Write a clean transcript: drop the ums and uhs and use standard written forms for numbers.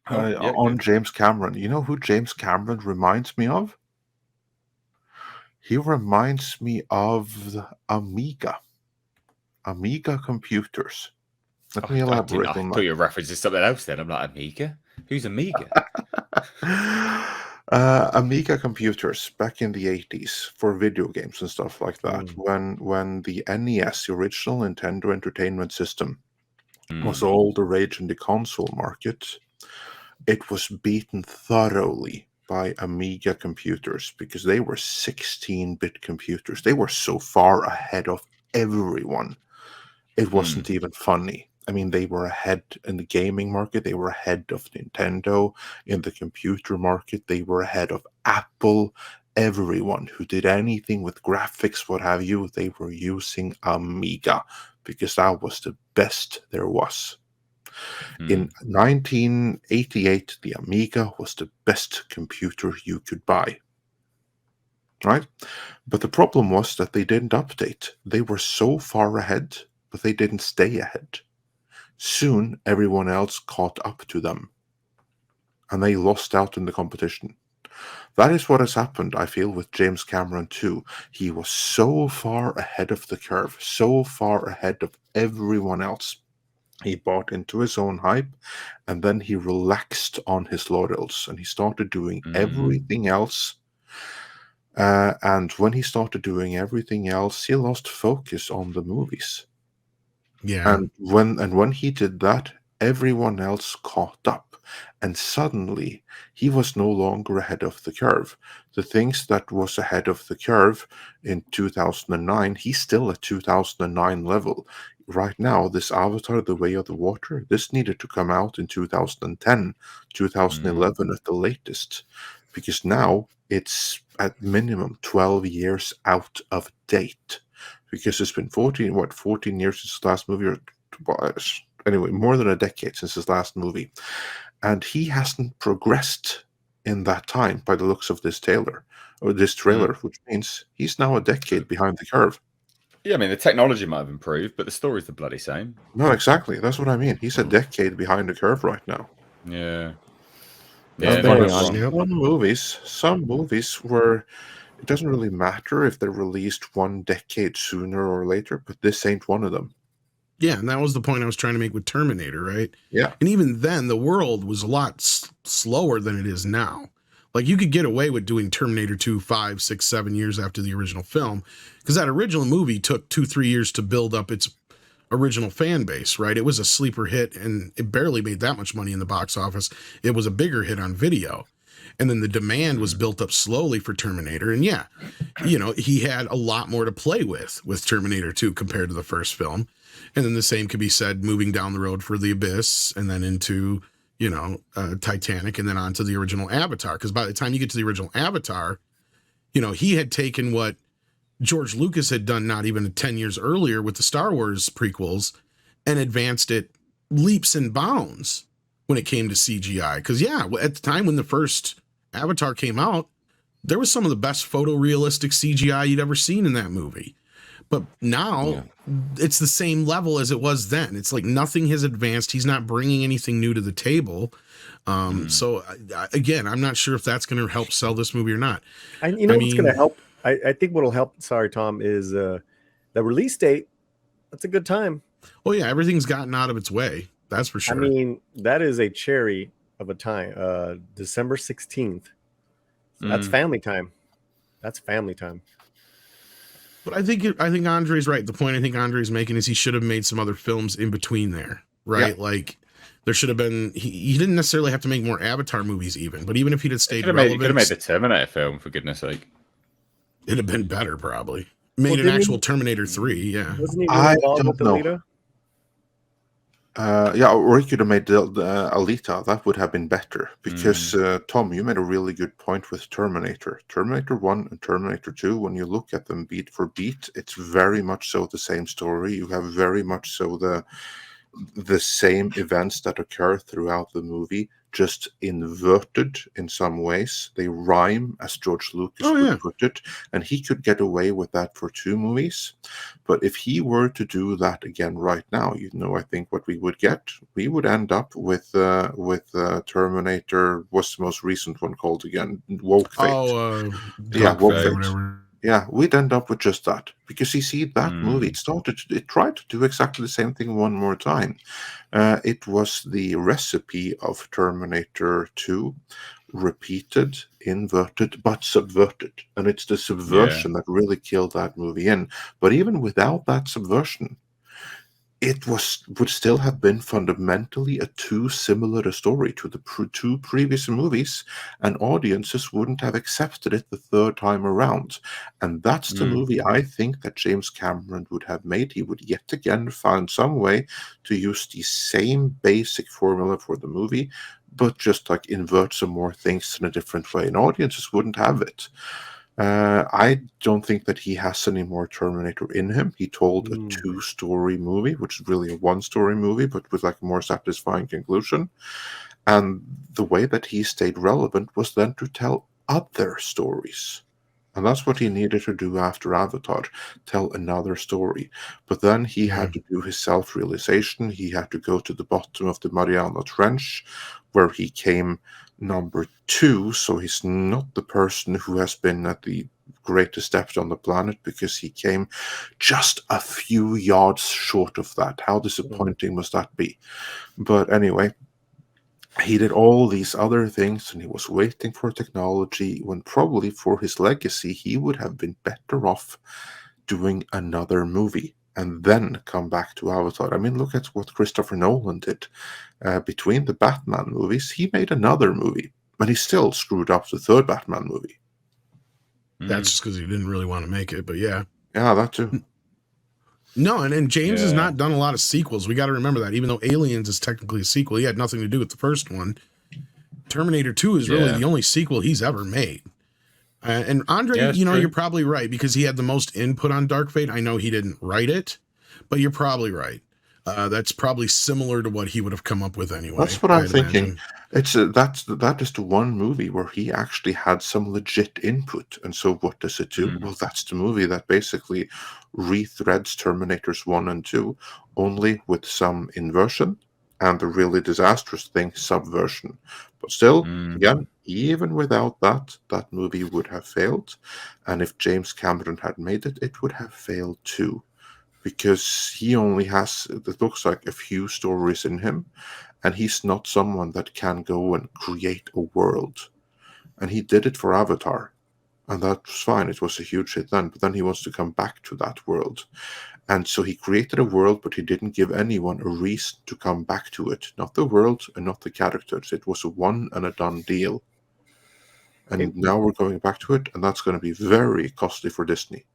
Oh, yeah, On good. James Cameron. You know who James Cameron reminds me of? He reminds me of the Amiga computers. Let Oh, me I didn't. elaborate I on thought that. you were referencing something else. Then I'm like Amiga. Who's Amiga? Amiga computers back in the 80s for video games and stuff like that. Mm. When the NES, the original Nintendo Entertainment System, was Mm. all the rage in the console market, it was beaten thoroughly by Amiga computers because they were 16-bit computers. They were so far ahead of everyone. It Mm. wasn't even funny. I mean, they were ahead in the gaming market. They were ahead of Nintendo in the computer market. They were ahead of Apple. Everyone who did anything with graphics, what have you, they were using Amiga because that was the best there was. In Mm. 1988, the Amiga was the best computer you could buy, right? But the problem was that they didn't update. They were so far ahead, but they didn't stay ahead. Soon, everyone else caught up to them, and they lost out in the competition. That is what has happened, I feel, with James Cameron too. He was so far ahead of the curve, so far ahead of everyone else. He bought into his own hype, and then he relaxed on his laurels and he started doing Mm. everything else. And when he started doing everything else, he lost focus on the movies. Yeah. And when he did that, everyone else caught up, and suddenly he was no longer ahead of the curve. The things that was ahead of the curve in 2009, he's still at 2009 level. Right now, this Avatar, The Way of the Water, this needed to come out in 2010, Mm. 2011 at the latest, because now it's at minimum 12 years out of date because it's been 14 years since his last movie, or anyway, more than a decade since his last movie. And he hasn't progressed in that time by the looks of this Mm. trailer, which means he's now a decade behind the curve. Yeah, I mean the technology might have improved, but the story's the bloody same. No, exactly. That's what I mean. He's a decade behind the curve right now. Yeah. That's Yeah, And not bang there are much on. wrong. Yep. some movies where it doesn't really matter if they're released one decade sooner or later, but this ain't one of them. Yeah, and that was the point I was trying to make with Terminator, right? Yeah. And even then, the world was a lot slower than it is now. Like you could get away with doing Terminator 2 5, 6, 7 years after the original film, because that original movie took 2, 3 years to build up its original fan base, right? It was a sleeper hit and it barely made that much money in the box office. It was a bigger hit on video. And then the demand was Mm. built up slowly for Terminator. And yeah, he had a lot more to play with Terminator 2 compared to the first film. And then the same could be said moving down the road for The Abyss and then into, Titanic and then on to the original Avatar. Because by the time you get to the original Avatar, he had taken what George Lucas had done not even 10 years earlier with the Star Wars prequels and advanced it leaps and bounds when it came to CGI. Because, yeah, at the time when the first Avatar came out, there was some of the best photorealistic CGI you'd ever seen in that movie. But now Yeah. it's the same level as it was then. It's like nothing has advanced. He's not bringing anything new to the table. Mm. So again, I'm not sure if that's going to help sell this movie or not. And you know I what's going to mean, help? I think what'll help. Sorry, Tom, is the release date. That's a good time. oh yeah, everything's gotten out of its way. That's for sure. I mean, that is a cherry of a time. December 16th. That's Mm. family time. That's family time. But I think Andre's right. The point I think Andre's making is he should have made some other films in between there, Yeah. right? Like there should have been. He didn't necessarily have to make more Avatar movies, even. But even if he'd have stayed You relevant, could have made the Terminator film for goodness sake. it'd have been better probably. Made Well, an didn't actual he? Terminator 3, yeah. Wasn't he really I involved with don't know. Alita? Yeah, or he could have made the Alita. That would have been better because Tom, you made a really good point with Terminator. Terminator 1 and Terminator 2, when you look at them beat for beat, it's very much so the same story. You have very much so the same events that occur throughout the movie, just inverted in some ways. They rhyme, as George Lucas would put it, and he could get away with that for 2 movies. But if he were to do that again right now, I think what we would get, we would end up with Terminator. What's the most recent one called again? Woke Fate. Yeah, Woke Fate. whatever. Yeah, we'd end up with just that. Because you see, that movie, it tried to do exactly the same thing one more time. It was the recipe of Terminator 2, repeated, inverted, but subverted. And it's the subversion that really killed that movie in. But even without that subversion, it would still have been fundamentally a too similar a story to the 2 previous movies, and audiences wouldn't have accepted it the 3rd time around. And that's the movie I think that James Cameron would have made. He would yet again find some way to use the same basic formula for the movie, but just like invert some more things in a different way, and audiences wouldn't have it. I don't think that he has any more Terminator in him. He told a 2-story movie, which is really a 1-story movie, but with like a more satisfying conclusion. And the way that he stayed relevant was then to tell other stories. And that's what he needed to do after Avatar, tell another story. But then he had to do his self-realization. He had to go to the bottom of the Mariana Trench, where he came number 2, so he's not the person who has been at the greatest depth on the planet, because he came just a few yards short of that. How disappointing must that be? But anyway, he did all these other things, and he was waiting for technology, when probably for his legacy he would have been better off doing another movie and then come back to Avatar. I mean, look at what Christopher Nolan did. Between the Batman movies, he made another movie, and he still screwed up the 3rd Batman movie. That's just because he didn't really want to make it, but yeah. Yeah, that too. No, and James has not done a lot of sequels. We got to remember that. Even though Aliens is technically a sequel, he had nothing to do with the first one. Terminator 2 is really the only sequel he's ever made. And Andre, you're probably right, because he had the most input on Dark Fate. I know he didn't write it, but you're probably right. That's probably similar to what he would have come up with anyway. That's what I'm thinking. That is the one movie where he actually had some legit input. And so what does it do? Well, that's the movie that basically rethreads Terminators 1 and 2, only with some inversion and the really disastrous thing, subversion. But still, again, even without that, that movie would have failed. And if James Cameron had made it, it would have failed too. Because he only has, it looks like, a few stories in him, and he's not someone that can go and create a world. And he did it for Avatar, and that was fine. It was a huge hit then, but then he wants to come back to that world. And so he created a world, but he didn't give anyone a reason to come back to it. Not the world and not the characters. It was a one and a done deal. And now we're going back to it, and that's going to be very costly for Disney.